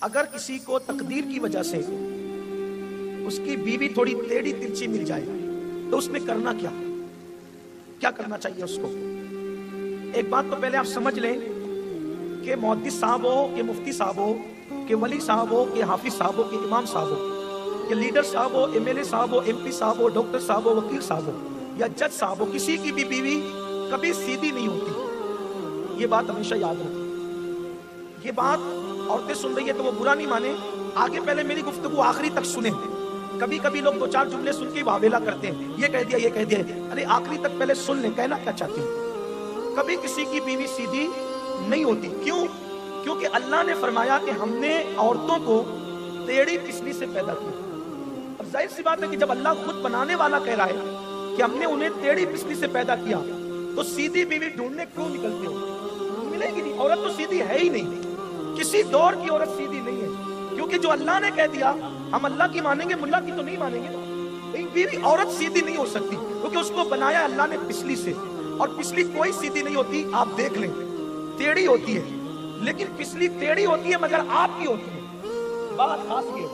اگر کسی کو تقدیر کی وجہ سے اس کی بیوی تھوڑی ٹیڑھی ترچھی مل جائے تو اس میں کرنا کیا کرنا چاہیے اس کو؟ ایک بات تو پہلے آپ سمجھ لیں کہ محدث صاحب ہو کہ مفتی صاحب ہو کہ ولی صاحب ہو کہ حافظ صاحب ہو کہ امام صاحب ہو کہ لیڈر صاحب ہو ایم ایل اے صاحب ہو ایم پی صاحب ہو ڈاکٹر صاحب ہو وکیل صاحب ہو یا جج صاحب ہو، کسی کی بھی بیوی کبھی سیدھی نہیں ہوتی. یہ بات ہمیشہ یاد رکھیں. یہ بات عورتیں سن رہی ہے تو وہ برا نہیں مانے، آگے پہلے میری گفتگو آخری تک سنیں. کبھی کبھی لوگ دو چار جملے سن کے واویلا کرتے ہیں، یہ کہہ دیا یہ کہہ دیا. ارے آخری تک پہلے سن لیں، کہنا کیا چاہتی ہیں. کبھی کسی کی بیوی سیدھی نہیں ہوتی. کیوں؟ کیونکہ اللہ نے فرمایا کہ ہم نے عورتوں کو ٹیڑھی پسلی سے پیدا کیا. اب ظاہر سی بات ہے کہ جب اللہ خود بنانے والا کہہ رہا ہے کہ ہم نے انہیں ٹیڑھی پسلی سے پیدا کیا تو سیدھی بیوی ڈھونڈنے کیوں نکلتے ہو؟ ملے گی نہیں. عورت تو سیدھی ہے ہی نہیں، کسی دور کی عورت سیدھی نہیں ہے. کیونکہ جو اللہ نے کہہ دیا ہم اللہ کی مانیں گے، ملا کی تو نہیں مانیں گے. بیوی عورت سیدھی نہیں ہو سکتی کیونکہ اس کو بنایا اللہ نے پسلی سے، اور پسلی کوئی سیدھی نہیں ہوتی. آپ دیکھ لیں ٹیڑھی ہوتی ہے، لیکن پسلی ٹیڑھی ہوتی ہے مگر آپ کی ہوتی ہے. بات خاص یہ ہے،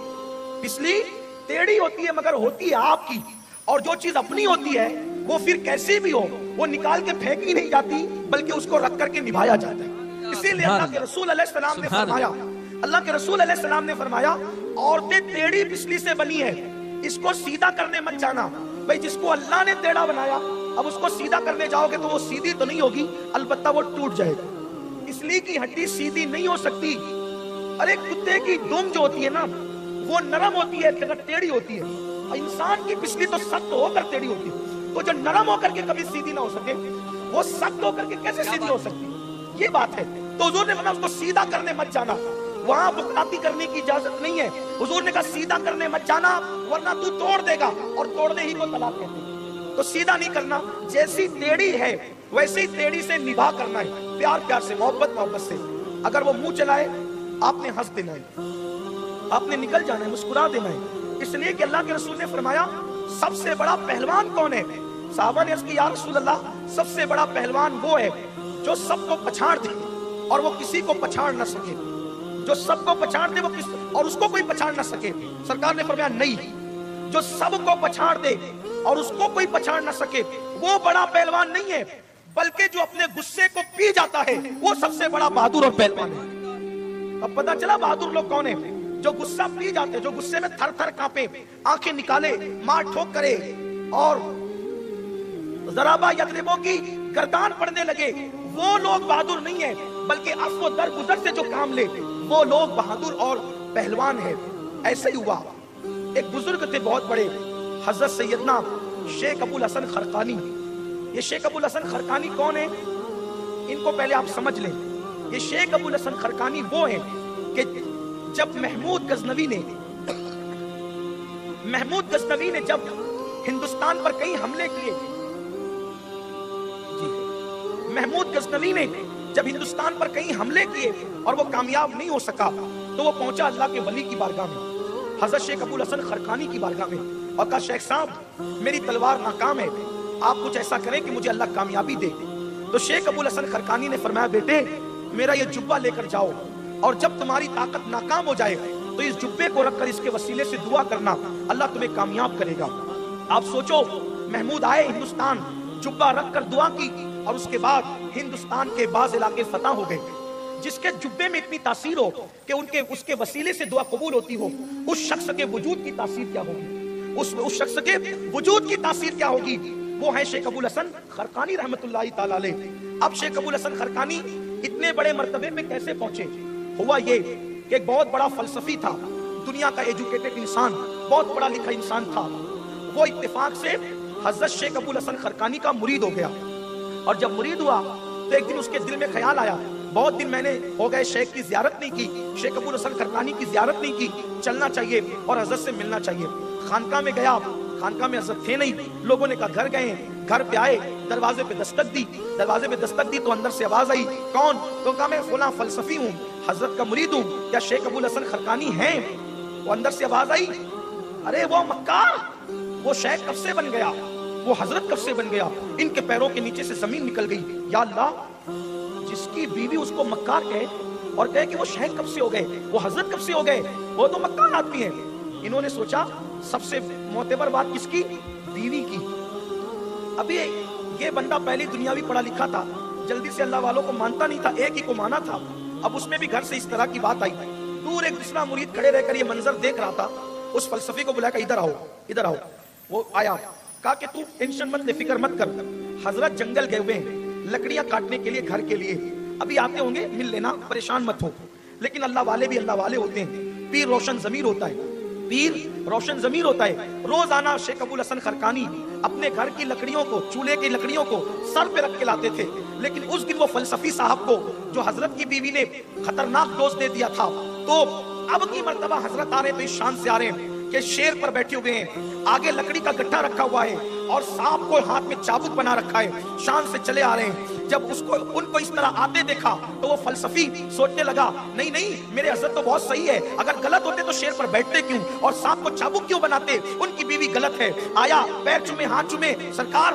پسلی ٹیڑھی ہوتی ہے مگر ہوتی ہے آپ کی. اور جو چیز اپنی ہوتی ہے وہ پھر کیسی بھی ہو وہ نکال کے پھینکی نہیں جاتی بلکہ اس کو رکھ کر کے نبھایا جاتا ہے. اسی لیے اللہ کے رسول علیہ السلام نے فرمایا، اللہ کے رسول علیہ السلام نے فرمایا عورتیں ٹیڑھی پسلی سے بنی ہے، اس کو سیدھا کرنے مت جانا. بھئی جس کو اللہ نے ٹیڑھا بنایا اب اس کو سیدھا کرنے جاؤ گے تو وہ سیدھی تو نہیں ہوگی، البتہ وہ ٹوٹ جائے گا. پسلی کی ہڈی سیدھی نہیں ہو سکتی. ارے کتے کی دم جو ہوتی ہے نا وہ نرم ہوتی ہے، ٹیڑھی ہوتی ہے. انسان کی پسلی تو سخت ہو کر ٹیڑھی ہوتی ہے، تو جو نرم ہو کر کے کبھی سیدھی نہ ہو سکے وہ سخت ہو کر کے کیسے سیدھی ہو سکتی؟ یہ بات ہے. تو حضور نے فرمایا اس کو سیدھا کرنے مت جانا، وہاں بکلاتی کرنے کی اجازت نہیں ہے. حضور نے کہا سیدھا کرنے مت جانا ورنہ تو توڑ دے گا، اور توڑنے ہی کو طلاق کہتے ہیں. تو سیدھا نہیں کرنا، جیسی ٹیڑھی ہے ویسے ہی ٹیڑھی سے نبھا کرنا ہے، پیار پیار سے، محبت سے. اگر وہ منہ چلائے آپ نے ہنس دینا ہے، آپ نے نکل جانا ہے، مسکرا دینا ہے. اس لیے کہ اللہ کے رسول نے فرمایا سب سے بڑا پہلوان کون ہے؟ صحابہ نے عرض کی یا رسول اللہ سب سے بڑا پہلوان وہ ہے جو سب کو پچھاڑ دے اور وہ کسی کو پچھاڑ نہ سکے. جو سب کو پچھاڑ دے وہ اور اس کو کوئی پچھاڑ نہ سکے. سرکار نے فرمایا نہیں، جو سب کو پچھاڑ دے اور اس کو کوئی پچھاڑ نہ سکے وہ بڑا پہلوان نہیں ہے، بلکہ جو اپنے غصے کو پی جاتا ہے وہ سب سے بڑا بہادر اور پہلوان ہے. اب پتہ چلا بہادر لوگ کون ہیں؟ جو غصہ پی جاتے، جو غصے میں تھر تھر کانپے، آنکھیں نکالے، مار ٹھوک کرے اور ضربہ یضربو کی گردان پڑنے لگے، وہ لوگ بہادر نہیں ہیں، بلکہ عفو درگزر سے جو کام لے وہ لوگ بہادر اور پہلوان ہیں. ایسے ہی ہوا. ایک بزرگ تھے بہت بڑے، حضرت سیدنا شیخ ابو الحسن خرقانی. یہ شیخ ابو الحسن خرقانی کون ہیں؟ ان کو پہلے آپ سمجھ لیں. یہ شیخ ابو الحسن خرقانی وہ ہیں کہ جب محمود غزنوی نے جب ہندوستان پر کئی حملے کیے، محمود غزنوی نے جب ہندوستان پر کئی حملے کیے اور وہ کامیاب نہیں ہو سکا تو وہ پہنچا اللہ کے ولی کی بارگاہ میں، حضرت شیخ ابو الحسن خرقانی کی بارگاہ میں، اور کہا شیخ صاحب میری تلوار ناکام ہے، آپ کچھ ایسا کریں کہ مجھے اللہ کامیابی دے. تو شیخ ابو الحسن خرقانی نے فرمایا بیٹے میرا یہ جبہ لے کر جاؤ، اور جب تمہاری طاقت ناکام ہو جائے تو اس جبے کو رکھ کر اس کے وسیلے سے دعا کرنا، اللہ تمہیں کامیاب کرے گا. آپ سوچو محمود آئے ہندوستان، جبہ رکھ کر دعا کی، اور اس کے بعد ہندوستان کے بعض علاقے فتح ہو گئے. جس کے جبے میں اتنی تاثیر ہو کہ اس کے وسیلے سے دعا قبول ہوتی ہو، اس شخص کے وجود کی تاثیر کیا ہوگی؟ اس شخص کے وجود کی تاثیر کیا ہوگی؟ وہ ہے شیخ ابو الحسن خرقانی رحمت اللہ تعالی علیہ. اب شیخ ابو الحسن خرقانی اتنے بڑے مرتبے میں کیسے پہنچے؟ ہوا یہ کہ ایک بہت بڑا فلسفی تھا، دنیا کا ایجوکیٹڈ انسان، بہت بڑا لکھا انسان تھا. وہ اتفاق سے حضرت شیخ ابو الحسن خرقانی کا مرید ہو گیا. اور جب مرید ہوا تو ایک دن اس کے دل میں خیال آیا، بہت دن میں نے ہو گئے شیخ کی زیارت نہیں کی، شیخ ابو الحسن خرقانی کی زیارت نہیں کی، چلنا چاہیے اور حضرت سے ملنا چاہیے. خانقاہ میں گیا، خانقاہ میں حضرت تھے نہیں. لوگوں نے کہا گھر گئے، گھر پہ آئے، دروازے پہ دستک دی تو اندر سے آواز آئی، کون؟ تو کہا میں فلاں فلسفی ہوں، حضرت کا مرید ہوں، کیا شیخ ابو الحسن خرقانی ہیں؟ وہ اندر سے آواز آئی، ارے وہ مکار، وہ شیخ کب سے بن گیا، وہ حضرت کب سے بن گیا؟ ان کے پیروں کے نیچے سے زمین نکل گئی. یا اللہ، جس کی بیوی اس کو مکار کہے اور کہے کہ وہ شیخ کب سے ہو گئے, وہ حضرت کب سے ہو گئے, وہ تو مکہ آدمی ہیں. انہوں نے سوچا سب سے معتبر بات کس کی؟ بیوی کی. ابھی یہ بندہ پہلی دنیاوی پڑھا لکھا تھا, جلدی سے اللہ والوں کو مانتا نہیں تھا, ایک ہی کو مانا تھا. اب اس میں بھی گھر سے اس طرح کی بات آئی. دور ایک دوسرا مرید کھڑے رہ کر یہ منظر دیکھ رہا تھا. اس فلسفی کو بلایا کہ ادھر آؤ, ادھر آؤ. وہ آیا, کہا کہ تو ٹینشن مت لے, فکر مت کر, حضرت جنگل گئے ہوئے ہیں لکڑیاں کاٹنے کے لیے گھر کے لیے, ابھی آتے ہوں گے, مل لینا, پریشان مت ہو. لیکن اللہ والے بھی اللہ والے ہوتے ہیں. پیر روشن ضمیر ہوتا ہے, پیر روشن ضمیر ہوتا ہے. روزانہ شیخ ابو الحسن خرقانی اپنے گھر کی لکڑیوں کو, چولہے کی لکڑیوں کو سر پہ رکھ کے لاتے تھے. لیکن اس دن وہ فلسفی صاحب کو جو حضرت کی بیوی نے خطرناک ڈوز دے دیا تھا, تو اب کی مرتبہ حضرت آ رہے ہیں تو اس شان سے آ رہے ہیں کہ شیر پر بیٹھے ہوئے ہیں, آگے لکڑی کا گٹھا رکھا ہوا ہے اور سانپ کو ہاتھ میں چابک بنا رکھا ہے, شان سے چلے آ رہے ہیں. جب ان کو اس طرح آتے دیکھا تو وہ فلسفی سوچنے لگا, نہیں نہیں میرے حضرت تو بہت صحیح ہے, اگر غلط ہوتے تو شیر پر بیٹھتے کیوں اور سانپ کو چابک کیوں بناتے, ان کی بیوی غلط ہے. آیا, پیر چومے, ہاتھ چومے, سرکار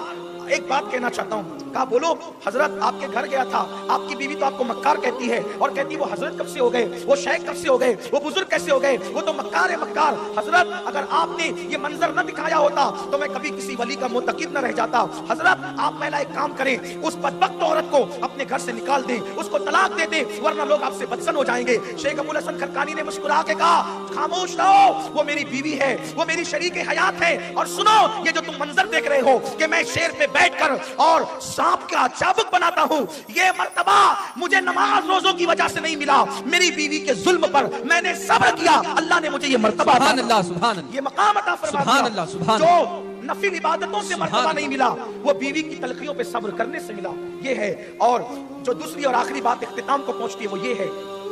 ایک بات کہنا چاہتا ہوں. کہا بولو. حضرت آپ کے گھر گیا تھا, آپ کی بیوی تو آپ کو مکار کہتی ہے اور کہتی وہ حضرت کب سے ہو گئے, وہ شیخ کب سے ہو گئے, وہ بزرگ کیسے ہو گئے, وہ تو مکار ہے مکار. حضرت اگر آپ نے یہ منظر نہ دکھایا ہوتا تو میں کبھی کسی ولی کا معتقد نہ رہ جاتا. حضرت آپ پہلا ایک کام کریں, اس بدبخت عورت کو اپنے گھر سے نکال دیں, اس کو طلاق دے دیں, ورنہ لوگ آپ سے بدسن ہو جائیں گے. شیخ ابو الحسن خرقانی نے مسکرا کے کہا, خاموش رہو, وہ میری بیوی ہے, وہ میری شریک حیات ہے, اور سنو یہ جو تم منظر دیکھ رہے ہو کہ میں شیر پہ بیٹھ کر اور سانپ کا چابک بناتا ہوں, یہ مرتبہ مجھے نماز روزوں کی وجہ سے نہیں ملا, میری بیوی کے ظلم پر میں نے صبر کیا, اللہ نے مجھے یہ مرتبہ سبحان اللہ, سبحان اللہ, یہ مقام عطا فرما سبحان دیا. اللہ, سبحان جو نفل عبادتوں سے مرتبہ نہیں ملا وہ بیوی کی تلخیوں پہ صبر کرنے سے ملا. یہ ہے. اور جو دوسری اور آخری بات اختتام کو پہنچتی ہے وہ یہ ہے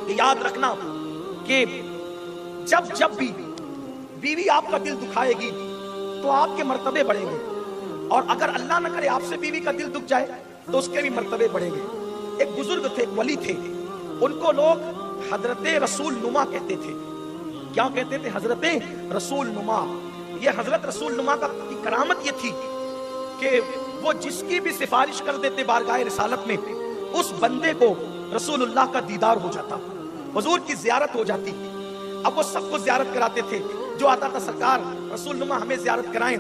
کہ یاد رکھنا کہ جب بھی بیوی آپ کا دل دکھائے گی تو آپ کے مرتبے بڑھیں گے, اور اگر اللہ نہ کرے آپ سے بیوی کا دل دکھ جائے تو اس کے بھی مرتبے بڑھیں گے. ایک بزرگ تھے, ایک ولی تھے, ان کو لوگ حضرت رسول نما کہتے تھے. کیا کہتے تھے؟ حضرت رسول نما. یہ حضرت رسول نما کی کرامت یہ تھی کہ وہ جس کی بھی سفارش کر دیتے بارگاہ رسالت میں, اس بندے کو رسول اللہ کا دیدار ہو جاتا, حضور کی زیارت ہو جاتی. اب وہ سب کو زیارت کراتے تھے, جو آتا تھا سرکار رسول نما ہمیں زیارت کرائیں,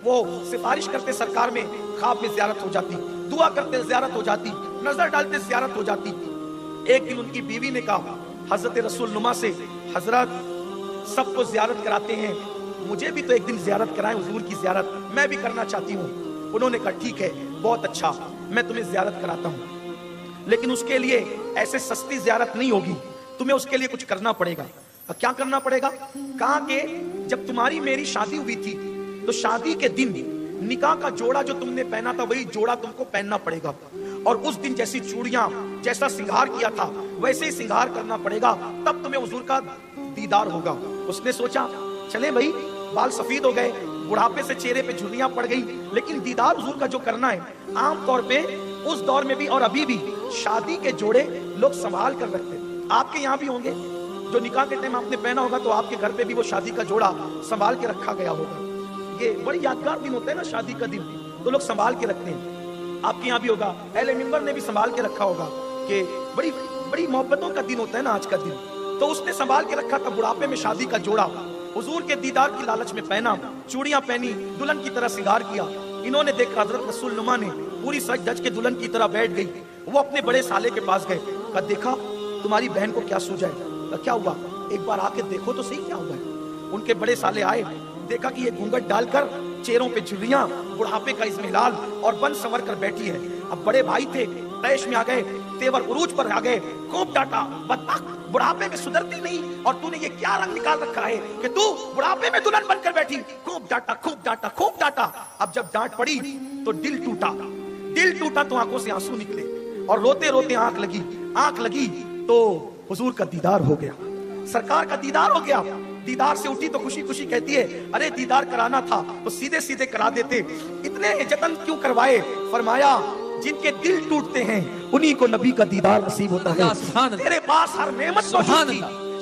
وہ سفارش کرتے سرکار میں, خواب میں زیارت ہو جاتی, دعا کرتے زیارت ہو جاتی, نظر ڈالتے زیارت ہو جاتی. ایک دن ان کی بیوی نے کہا حضرت رسول نما سے, حضرت سب کو زیارت کراتے ہیں, مجھے بھی تو ایک دن زیارت کرائیں, حضور کی زیارت میں بھی کرنا چاہتی ہوں. انہوں نے کہا ٹھیک ہے, بہت اچھا, میں تمہیں زیارت کراتا ہوں, لیکن اس کے لیے ایسے سستی زیارت نہیں ہوگی, تمہیں اس کے لیے کچھ کرنا پڑے گا. کیا کرنا پڑے گا؟ کہا کہ جب تمہاری میری شادی ہوئی تھی تو شادی کے دن نکاح کا جوڑا جو تم نے پہنا تھا وہی جوڑا تم کو پہننا پڑے گا, اور اس دن جیسی چوڑیاں, جیسا سنگار کیا تھا ویسے ہی سنگار کرنا پڑے گا, تب تمہیں حضور کا دیدار ہوگا. اس نے سوچا چلے بھائی, بال سفید ہو گئے, بڑھاپے سے چہرے پہ جھریاں پڑ گئی, لیکن دیدار حضور کا جو کرنا ہے, عام طور پہ اس دور میں بھی اور ابھی بھی شادی کے جوڑے لوگ سنبھال کر رکھتے. آپ کے یہاں بھی ہوں گے, جو نکاح کے ٹائم آپ نے پہنا ہوگا تو آپ کے گھر پہ بھی وہ شادی کا جوڑا سنبھال کے رکھا گیا ہوگا. یہ بڑی یادگار دن ہوتا ہے نا شادی کا دن, تو لوگ سنبھال کے رکھتے ہیں. آپ کے یہاں بھی ہوگا, اہل منبر نے بھی سنبھال کے رکھا ہوگا کہ بڑی بڑی محبتوں کا دن ہوتا ہے نا آج کا دن, تو اس نے سنبھال کے رکھا تھا. بڑھاپے میں شادی کا جوڑا حضور کے دیدار کی لالچ میں پہنا, چوڑیاں پہنی, دلہن کی طرح سنگار کیا. انہوں نے دیکھا حضرت رسول نما نے پوری سج دھج کے دلہن کی طرح بیٹھ گئی. وہ اپنے بڑے سالے کے پاس گئے, کہا دیکھا تمہاری بہن کو کیا سوجا ہے, کیا ہوا, ایک بار آ کے دیکھو تو صحیح کیا ہوا ہے. ان کے بڑے سالے آئے, دیکھا کہ یہ گھونگھٹ ڈال کر چہروں پہ جھریاں, بڑھاپے کا اضمحلال اور بن سنور کر بیٹھی ہے. اب بڑے بھائی تھے, تیش میں آ گئے, تیور عروج پر آ گئے, خوب ڈانٹا, بدبخت بڑھاپے میں سدھرتی نہیں, اور تو نے یہ کیا رنگ نکال رکھا ہے کہ تو بڑھاپے میں دلہن بن کر بیٹھی. خوب ڈانٹا, خوب ڈانٹا, خوب ڈانٹا. اب جب ڈانٹ پڑی تو دل ٹوٹا تو آنکھوں سے آنسو نکلے, اور روتے روتے آنکھ لگی تو حضور کا دیدار ہو گیا, سرکار کا دیدار ہو گیا. دیدار سے اٹھی تو خوشی خوشی کہتی ہے ارے دیدار کرانا تھا تو سیدھے سیدھے کرا دیتے, اتنے جتن کیوں کروائے. فرمایا جن کے دل ٹوٹتے ہیں انہی کو نبی کا دیدار نصیب ہوتا ہے. تیرے پاس ہر نعمت موجود تھی,